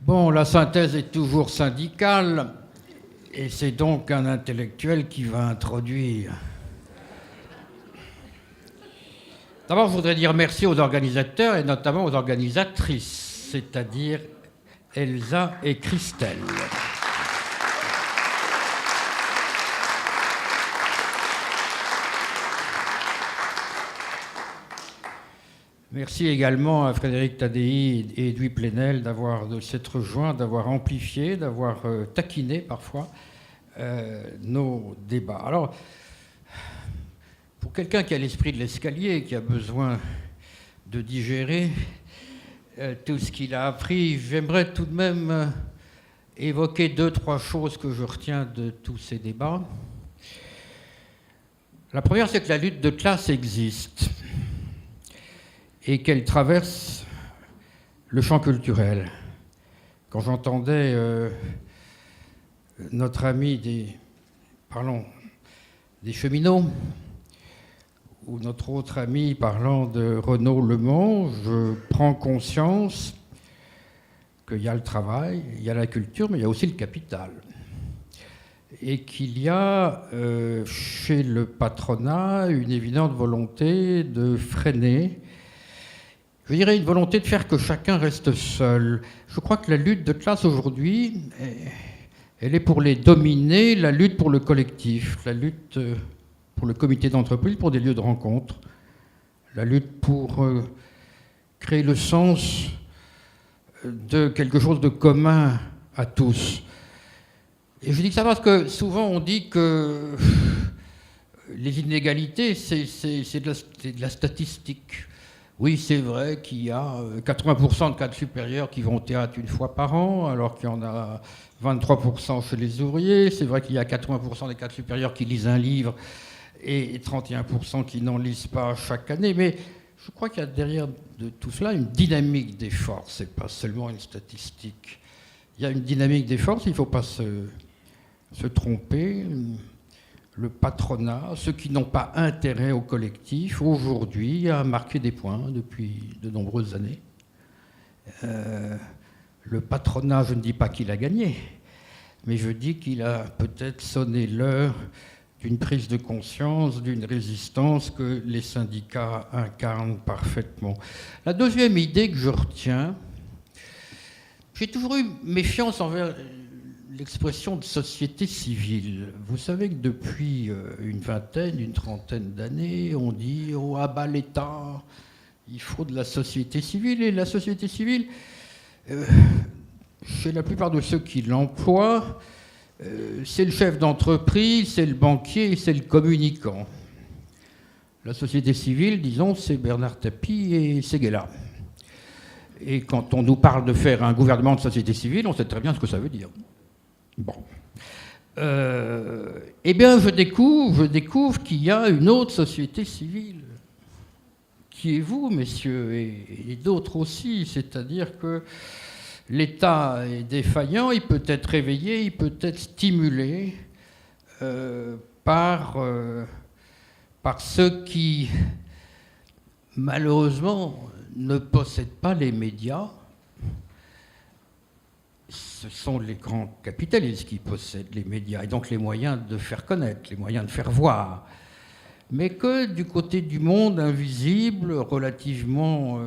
Bon, la synthèse est toujours syndicale, et c'est donc un intellectuel qui va introduire. D'abord, je voudrais dire merci aux organisateurs, et notamment aux organisatrices, c'est-à-dire Elsa et Christelle. Merci également à Frédéric Tadei et Edoui Plenel de s'être joints, d'avoir amplifié, d'avoir taquiné parfois nos débats. Alors, pour quelqu'un qui a l'esprit de l'escalier, qui a besoin de digérer tout ce qu'il a appris, j'aimerais tout de même évoquer 2-3 choses que je retiens de tous ces débats. La première, c'est que la lutte de classe existe et qu'elle traverse le champ culturel. Quand j'entendais notre ami des cheminots, ou notre autre ami parlant de Renaud Le Mans, je prends conscience qu'il y a le travail, il y a la culture, mais il y a aussi le capital. Et qu'il y a chez le patronat une évidente volonté de freiner, je dirais une volonté de faire que chacun reste seul. Je crois que la lutte de classe aujourd'hui, elle est pour les dominer, la lutte pour le collectif, la lutte pour le comité d'entreprise, pour des lieux de rencontre, la lutte pour créer le sens de quelque chose de commun à tous. Et je dis que ça parce que souvent on dit que les inégalités, c'est de la statistique. Oui, c'est vrai qu'il y a 80% de cadres supérieurs qui vont au théâtre une fois par an, alors qu'il y en a 23% chez les ouvriers. C'est vrai qu'il y a 80% des cadres supérieurs qui lisent un livre et 31% qui n'en lisent pas chaque année. Mais je crois qu'il y a derrière de tout cela une dynamique des forces. Ce n'est pas seulement une statistique. Il y a une dynamique des forces, il ne faut pas se tromper. Le patronat, ceux qui n'ont pas intérêt au collectif, aujourd'hui, a marqué des points depuis de nombreuses années. Le patronat, je ne dis pas qu'il a gagné, mais je dis qu'il a peut-être sonné l'heure d'une prise de conscience, d'une résistance que les syndicats incarnent parfaitement. La deuxième idée que je retiens, j'ai toujours eu méfiance envers l'expression de société civile. Vous savez que depuis une trentaine d'années, on dit « oh, à bas l'État, il faut de la société civile ». Et la société civile, chez la plupart de ceux qui l'emploient, c'est le chef d'entreprise, c'est le banquier, c'est le communicant. La société civile, disons, c'est Bernard Tapie et Séguéla. Et quand on nous parle de faire un gouvernement de société civile, on sait très bien ce que ça veut dire. Bon. Eh bien, je découvre qu'il y a une autre société civile, qui est vous, messieurs, et d'autres aussi. C'est-à-dire que l'État est défaillant, il peut être réveillé, il peut être stimulé par ceux qui, malheureusement, ne possèdent pas les médias. Ce sont les grands capitalistes qui possèdent les médias et donc les moyens de faire connaître, les moyens de faire voir. Mais que du côté du monde invisible, relativement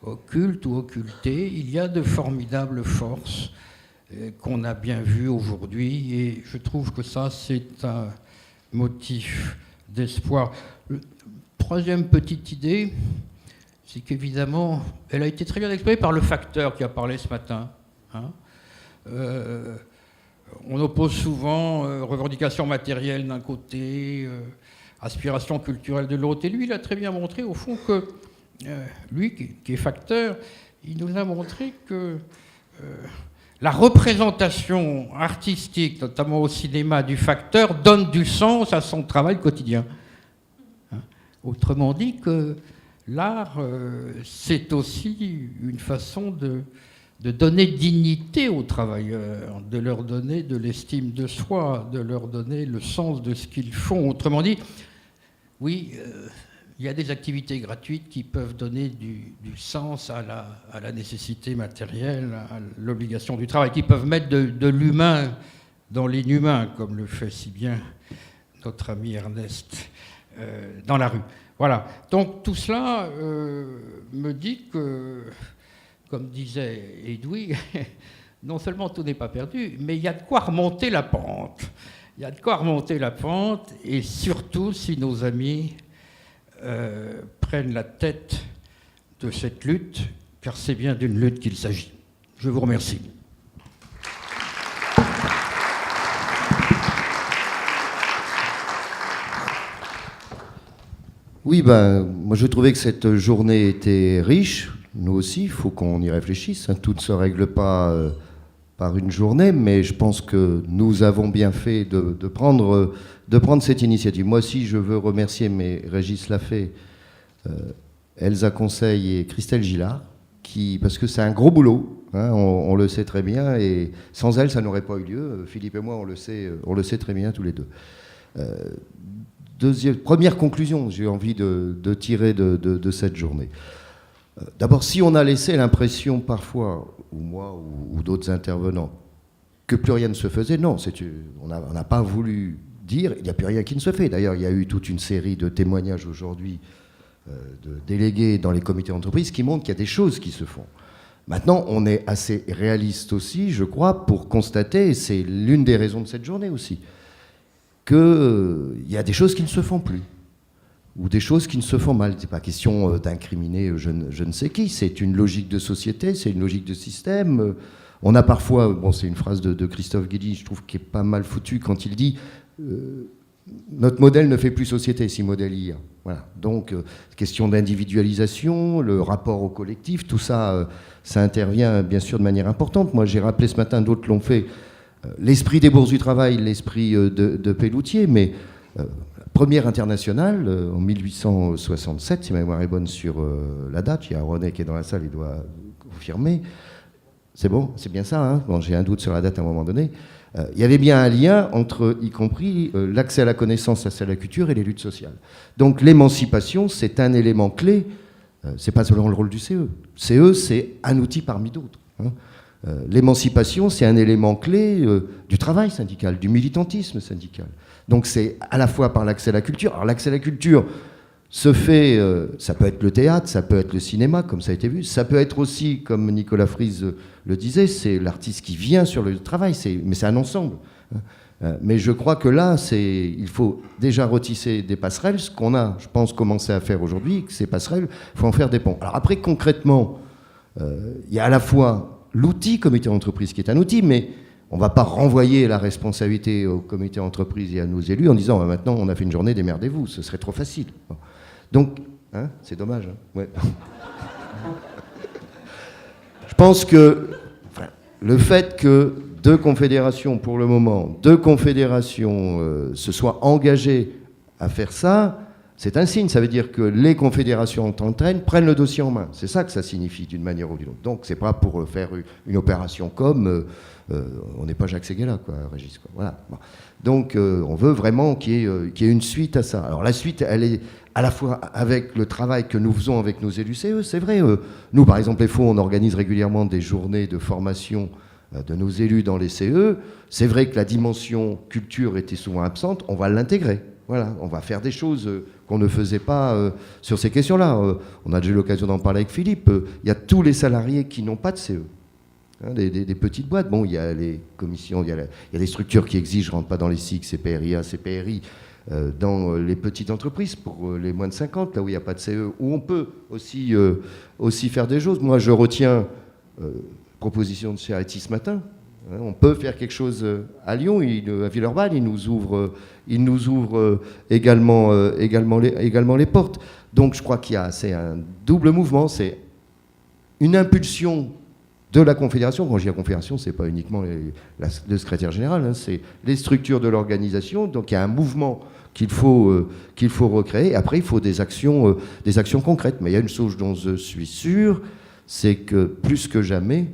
occulte ou occulté, il y a de formidables forces qu'on a bien vues aujourd'hui et je trouve que ça, c'est un motif d'espoir. Troisième petite idée, c'est qu'évidemment, elle a été très bien exprimée par le facteur qui a parlé ce matin. On oppose souvent revendications matérielles d'un côté, aspiration culturelle de l'autre. Et lui, il a très bien montré, au fond, que lui, qui est facteur, il nous a montré que la représentation artistique, notamment au cinéma, du facteur, donne du sens à son travail quotidien. Autrement dit, que l'art, c'est aussi une façon de donner dignité aux travailleurs, de leur donner de l'estime de soi, de leur donner le sens de ce qu'ils font. Autrement dit, oui, il y a des activités gratuites qui peuvent donner du sens à la nécessité matérielle, à l'obligation du travail, qui peuvent mettre de l'humain dans l'inhumain, comme le fait si bien notre ami Ernest dans la rue. Voilà. Donc tout cela me dit que, comme disait Edoui, non seulement tout n'est pas perdu, mais il y a de quoi remonter la pente. Il y a de quoi remonter la pente, et surtout si nos amis prennent la tête de cette lutte, car c'est bien d'une lutte qu'il s'agit. Je vous remercie. Oui, moi je trouvais que cette journée était riche. Nous aussi, il faut qu'on y réfléchisse. Tout ne se règle pas par une journée, mais je pense que nous avons bien fait de prendre cette initiative. Moi aussi, je veux remercier, mais Régis l'a fait, Elsa Conseil et Christelle Gillard, parce que c'est un gros boulot, hein, on le sait très bien, et sans elles, ça n'aurait pas eu lieu. Philippe et moi, on le sait très bien tous les deux. Première conclusion, j'ai envie de tirer de cette journée. D'abord, si on a laissé l'impression parfois, ou moi ou d'autres intervenants, que plus rien ne se faisait, non, on n'a pas voulu dire, il n'y a plus rien qui ne se fait. D'ailleurs, il y a eu toute une série de témoignages aujourd'hui de délégués dans les comités d'entreprise qui montrent qu'il y a des choses qui se font. Maintenant, on est assez réaliste aussi, je crois, pour constater, et c'est l'une des raisons de cette journée aussi, qu'il y a des choses qui ne se font plus, ou des choses qui ne se font mal. C'est pas question d'incriminer je ne sais qui, c'est une logique de société, c'est une logique de système. On a parfois, c'est une phrase de Christophe Guilly, je trouve, qui est pas mal foutue, quand il dit notre modèle ne fait plus société, si modèle il y a. Voilà. Donc, question d'individualisation, le rapport au collectif, tout ça, ça intervient bien sûr de manière importante. Moi, j'ai rappelé ce matin, d'autres l'ont fait, l'esprit des bourses du travail, l'esprit de Pelloutier, mais première internationale en 1867, si ma mémoire est bonne sur la date, il y a René qui est dans la salle, il doit confirmer. C'est bon, c'est bien ça, hein, bon, j'ai un doute sur la date à un moment donné. Il y avait bien un lien entre, y compris, l'accès à la connaissance, l'accès à la culture et les luttes sociales. Donc l'émancipation, c'est un élément clé, c'est pas seulement le rôle du CE. CE, c'est un outil parmi d'autres. Hein. L'émancipation, c'est un élément clé du travail syndical, du militantisme syndical. Donc c'est à la fois par l'accès à la culture. Alors l'accès à la culture se fait, ça peut être le théâtre, ça peut être le cinéma, comme ça a été vu, ça peut être aussi, comme Nicolas Fries le disait, c'est l'artiste qui vient sur le travail, mais c'est un ensemble. Mais je crois que là, il faut déjà retisser des passerelles, ce qu'on a, je pense, commencé à faire aujourd'hui, que ces passerelles, il faut en faire des ponts. Alors après, concrètement, il y a à la fois l'outil comité d'entreprise qui est un outil, mais on ne va pas renvoyer la responsabilité au comité d'entreprise et à nos élus en disant maintenant on a fait une journée, démerdez-vous, ce serait trop facile. Donc, hein, c'est dommage. Hein, ouais. Je pense que le fait que deux confédérations, pour le moment, se soient engagées à faire ça, c'est un signe. Ça veut dire que les confédérations entre elles prennent le dossier en main. C'est ça que ça signifie d'une manière ou d'une autre. Donc, c'est pas pour faire une opération comme... on n'est pas Jacques Séguéla, quoi, Régis. Quoi. Voilà. Bon. Donc, on veut vraiment qu'il y ait une suite à ça. Alors, la suite, elle est à la fois avec le travail que nous faisons avec nos élus CE, c'est vrai. Nous, par exemple, les FO, on organise régulièrement des journées de formation de nos élus dans les CE. C'est vrai que la dimension culture était souvent absente. On va l'intégrer. Voilà, on va faire des choses qu'on ne faisait pas sur ces questions-là. On a déjà eu l'occasion d'en parler avec Philippe. Il y a tous les salariés qui n'ont pas de CE. Hein, des petites boîtes. Bon, il y a les commissions, il y a des structures qui exigent, je ne rentre pas dans les SIC, CPRIA, CPRI, dans les petites entreprises, pour les moins de 50, là où il n'y a pas de CE, où on peut aussi faire des choses. Moi, je retiens proposition de Chiaretti ce matin. Hein, on peut faire quelque chose à Lyon, à Villeurbanne, il nous ouvre également les portes. Donc, je crois c'est un double mouvement, c'est une impulsion de la Confédération. Quand je dis la Confédération, ce n'est pas uniquement le secrétaire général, hein, c'est les structures de l'organisation. Donc il y a un mouvement qu'il faut recréer. Après, il faut des actions concrètes. Mais il y a une chose dont je suis sûr, c'est que plus que jamais,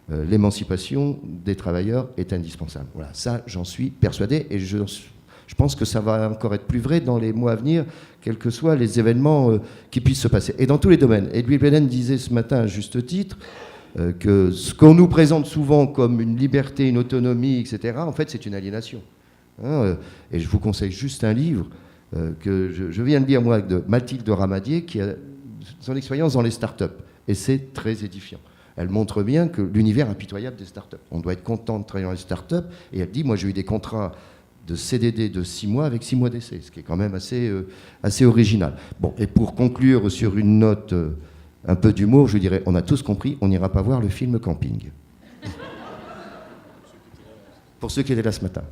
l'émancipation des travailleurs est indispensable. Voilà, ça, j'en suis persuadé. Et Je pense que ça va encore être plus vrai dans les mois à venir, quels que soient les événements qui puissent se passer. Et dans tous les domaines. Edwin Belen disait ce matin à juste titre que ce qu'on nous présente souvent comme une liberté, une autonomie, etc., en fait, c'est une aliénation. Et je vous conseille juste un livre que je viens de lire, moi, de Mathilde Ramadier, qui a son expérience dans les startups. Et c'est très édifiant. Elle montre bien que l'univers impitoyable des startups. On doit être content de travailler dans les startups. Et elle dit, moi, j'ai eu des contrats de CDD de 6 mois avec 6 mois d'essai, ce qui est quand même assez original. Bon, et pour conclure sur une note un peu d'humour, je dirais, on a tous compris, on n'ira pas voir le film Camping. Pour ceux qui étaient là ce matin.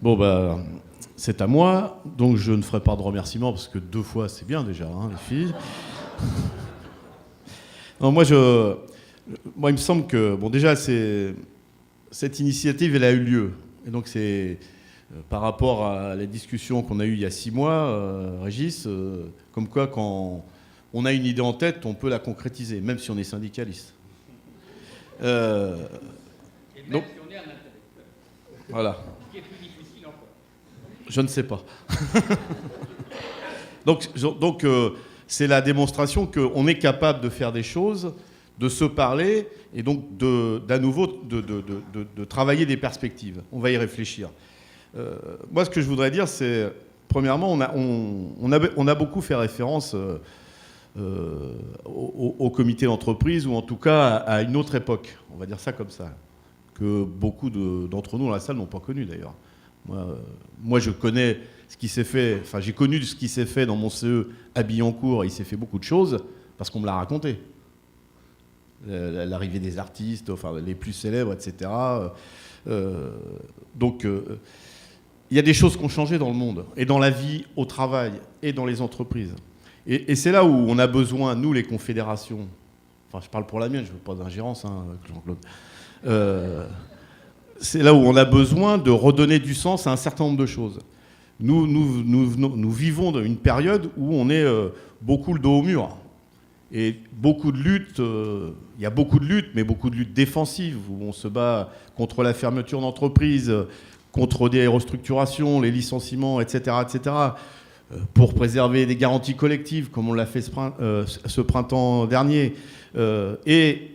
Bon, bah, c'est à moi, donc je ne ferai pas de remerciements, parce que 2 fois, c'est bien déjà, hein, les filles. Non, moi, il me semble que, bon, déjà, cette initiative, elle a eu lieu. Et donc, c'est par rapport à la discussion qu'on a eue il y a 6 mois, Régis, comme quoi, quand on a une idée en tête, on peut la concrétiser, même si on est syndicaliste. Et même donc, si on est un intellectuel. Voilà. Qui est plus difficile encore. Je ne sais pas. donc c'est la démonstration qu'on est capable de faire des choses, de se parler, et donc d'à nouveau de travailler des perspectives. On va y réfléchir. Moi, ce que je voudrais dire, c'est, premièrement, on a beaucoup fait référence au comité d'entreprise, ou en tout cas à une autre époque, on va dire ça comme ça, que beaucoup d'entre nous dans la salle n'ont pas connu d'ailleurs. Moi, je connais ce qui s'est fait, enfin j'ai connu ce qui s'est fait dans mon CE à Billancourt, il s'est fait beaucoup de choses parce qu'on me l'a raconté. L'arrivée des artistes, enfin les plus célèbres, etc. Donc il y a des choses qui ont changé dans le monde, et dans la vie au travail, et dans les entreprises. Et c'est là où on a besoin, nous les confédérations, enfin je parle pour la mienne, je ne veux pas d'ingérence, hein, Jean-Claude, c'est là où on a besoin de redonner du sens à un certain nombre de choses. Nous vivons dans une période où on est beaucoup le dos au mur. Et beaucoup de luttes, il y a beaucoup de luttes, mais beaucoup de luttes défensives, où on se bat contre la fermeture d'entreprises, contre des restructurations, les licenciements, etc., etc., pour préserver des garanties collectives, comme on l'a fait ce printemps dernier. Ces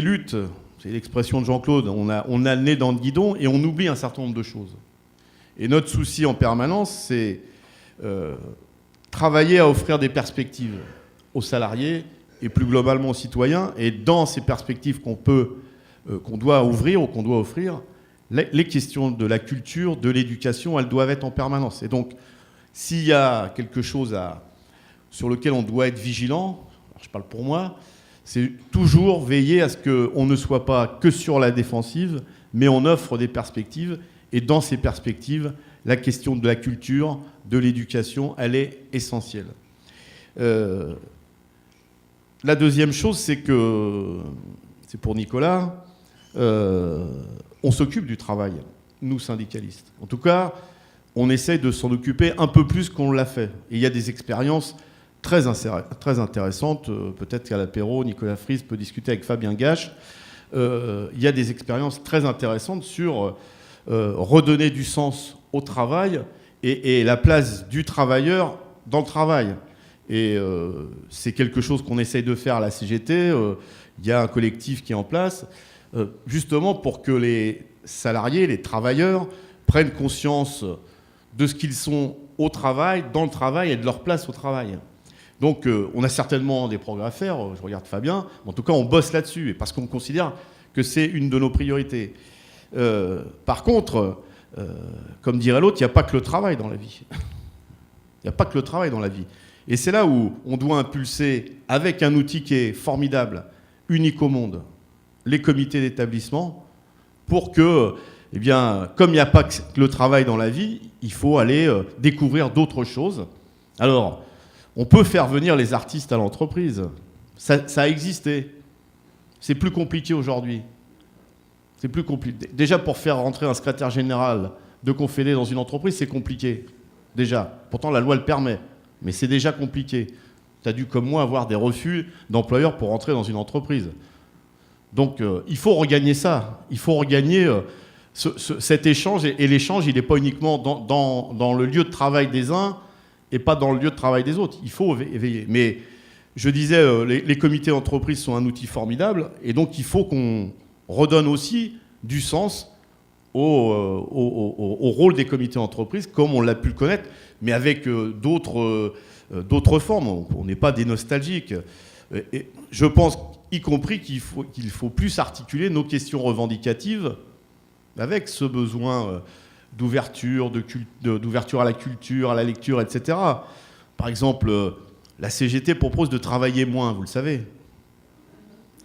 luttes, c'est l'expression de Jean-Claude, on a le nez dans le guidon et on oublie un certain nombre de choses. Et notre souci en permanence, c'est travailler à offrir des perspectives aux salariés et plus globalement aux citoyens. Et dans ces perspectives qu'on doit ouvrir ou qu'on doit offrir, les questions de la culture, de l'éducation, elles doivent être en permanence. Et donc, s'il y a quelque chose sur lequel on doit être vigilant, alors je parle pour moi, c'est toujours veiller à ce qu'on ne soit pas que sur la défensive, mais on offre des perspectives. Et dans ces perspectives, la question de la culture, de l'éducation, elle est essentielle. La deuxième chose, c'est pour Nicolas, on s'occupe du travail, nous syndicalistes. En tout cas, on essaye de s'en occuper un peu plus qu'on l'a fait. Et il y a des expériences très intéressantes. Peut-être qu'à l'apéro, Nicolas Fries peut discuter avec Fabien Gache. Il y a des expériences très intéressantes sur redonner du sens au travail et la place du travailleur dans le travail. Et c'est quelque chose qu'on essaye de faire à la CGT. Il y a un collectif qui est en place, justement pour que les salariés, les travailleurs, prennent conscience de ce qu'ils sont au travail, dans le travail et de leur place au travail. Donc on a certainement des progrès à faire, je regarde Fabien, mais en tout cas on bosse là-dessus, parce qu'on considère que c'est une de nos priorités. Par contre, comme dirait l'autre, il n'y a pas que le travail dans la vie. Il n'y a pas que le travail dans la vie. Et c'est là où on doit impulser, avec un outil qui est formidable, unique au monde, les comités d'établissement, pour que, eh bien, comme il n'y a pas que le travail dans la vie, il faut aller découvrir d'autres choses. Alors, on peut faire venir les artistes à l'entreprise. Ça a existé. C'est plus compliqué aujourd'hui. C'est plus compliqué. Déjà, pour faire rentrer un secrétaire général de Confédé dans une entreprise, c'est compliqué. Déjà. Pourtant, la loi le permet. Mais c'est déjà compliqué. tu as dû, comme moi, avoir des refus d'employeurs pour rentrer dans une entreprise. Donc, il faut regagner ça. Il faut regagner cet échange. Et l'échange, il n'est pas uniquement dans le lieu de travail des uns et pas dans le lieu de travail des autres. Il faut éveiller. Mais je disais, les comités d'entreprise sont un outil formidable. Et donc, il faut qu'on redonne aussi du sens au rôle des comités d'entreprise, comme on l'a pu le connaître, mais avec d'autres formes. On n'est pas des nostalgiques. Et je pense, y compris, qu'il faut plus articuler nos questions revendicatives avec ce besoin d'ouverture, d'ouverture à la culture, à la lecture, etc. Par exemple, la CGT propose de travailler moins, vous le savez.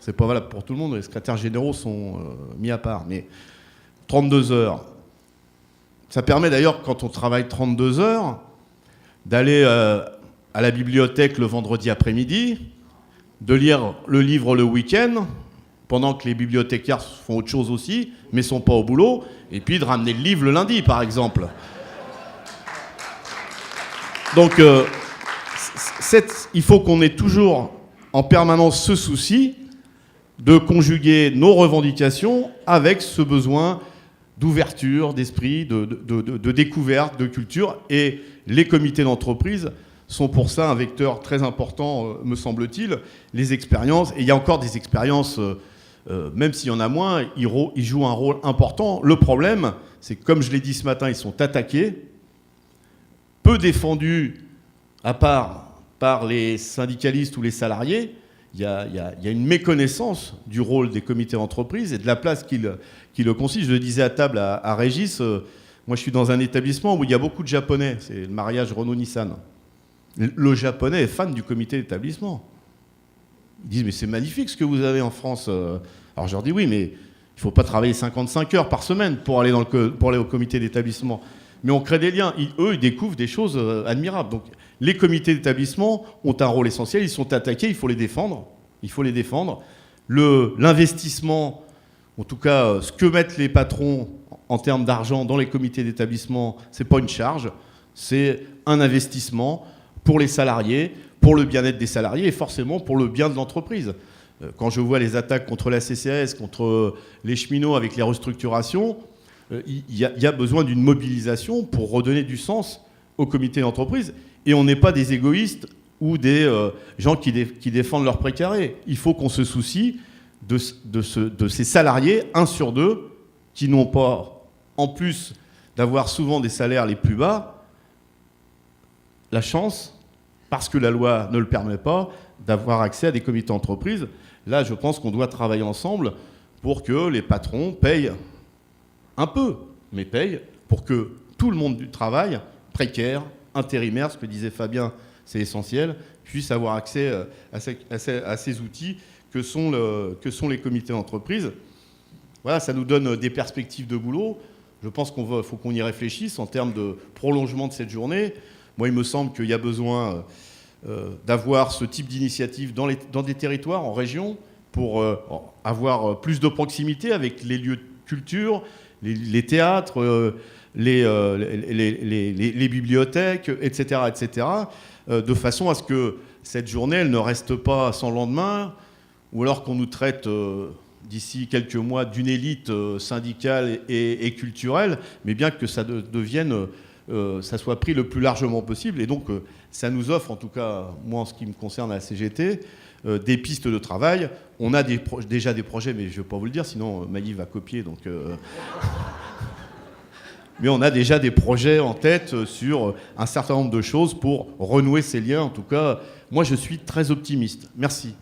C'est pas valable pour tout le monde, les secrétaires généraux sont mis à part. Mais 32 heures, ça permet d'ailleurs, quand on travaille 32 heures, d'aller à la bibliothèque le vendredi après-midi, de lire le livre le week-end, pendant que les bibliothécaires font autre chose aussi, mais ne sont pas au boulot, et puis de ramener le livre le lundi, par exemple. Donc, il faut qu'on ait toujours en permanence ce souci de conjuguer nos revendications avec ce besoin d'ouverture d'esprit, de découverte, de culture. Et les comités d'entreprise sont pour ça un vecteur très important, me semble-t-il. Les expériences, et il y a encore des expériences, même s'il y en a moins, ils jouent un rôle important. Le problème, c'est que, comme je l'ai dit ce matin, ils sont attaqués, peu défendus, à part par les syndicalistes ou les salariés. Il y a une méconnaissance du rôle des comités d'entreprise et de la place qui le consiste. Je le disais à table à Régis, moi je suis dans un établissement où il y a beaucoup de Japonais, c'est le mariage Renault-Nissan. Le Japonais est fan du comité d'établissement. Ils disent, mais c'est magnifique ce que vous avez en France. Alors je leur dis, oui, mais il ne faut pas travailler 55 heures par semaine pour aller au comité d'établissement. Mais on crée des liens. Eux, ils découvrent des choses admirables. Donc, les comités d'établissement ont un rôle essentiel. Ils sont attaqués, il faut les défendre. Il faut les défendre. L'investissement, en tout cas, ce que mettent les patrons en termes d'argent dans les comités d'établissement, ce n'est pas une charge. C'est un investissement pour les salariés, pour le bien-être des salariés et forcément pour le bien de l'entreprise. Quand je vois les attaques contre la CCAS, contre les cheminots avec les restructurations, il y a besoin d'une mobilisation pour redonner du sens au comité d'entreprise. Et on n'est pas des égoïstes ou des gens qui défendent leur précaré. Il faut qu'on se soucie de ces salariés, 1 sur 2, qui n'ont pas, en plus d'avoir souvent des salaires les plus bas, la chance, parce que la loi ne le permet pas, d'avoir accès à des comités d'entreprise. Là, je pense qu'on doit travailler ensemble pour que les patrons payent un peu, mais payent pour que tout le monde du travail, précaire, intérimaire, ce que disait Fabien, c'est essentiel, puisse avoir accès à ces outils que sont les comités d'entreprise. Voilà, ça nous donne des perspectives de boulot. Je pense faut qu'on y réfléchisse en termes de prolongement de cette journée. Moi, il me semble qu'il y a besoin d'avoir ce type d'initiative dans des territoires, en région, pour avoir plus de proximité avec les lieux de culture, les théâtres, les bibliothèques, etc., etc., de façon à ce que cette journée, elle ne reste pas sans lendemain, ou alors qu'on nous traite d'ici quelques mois d'une élite syndicale et culturelle, mais bien que ça devienne, ça soit pris le plus largement possible. Et donc, ça nous offre, en tout cas, moi, en ce qui me concerne à la CGT, des pistes de travail. On a déjà des projets, mais je ne vais pas vous le dire, sinon Maï va copier. Donc, mais on a déjà des projets en tête sur un certain nombre de choses pour renouer ces liens. En tout cas, moi, je suis très optimiste. Merci.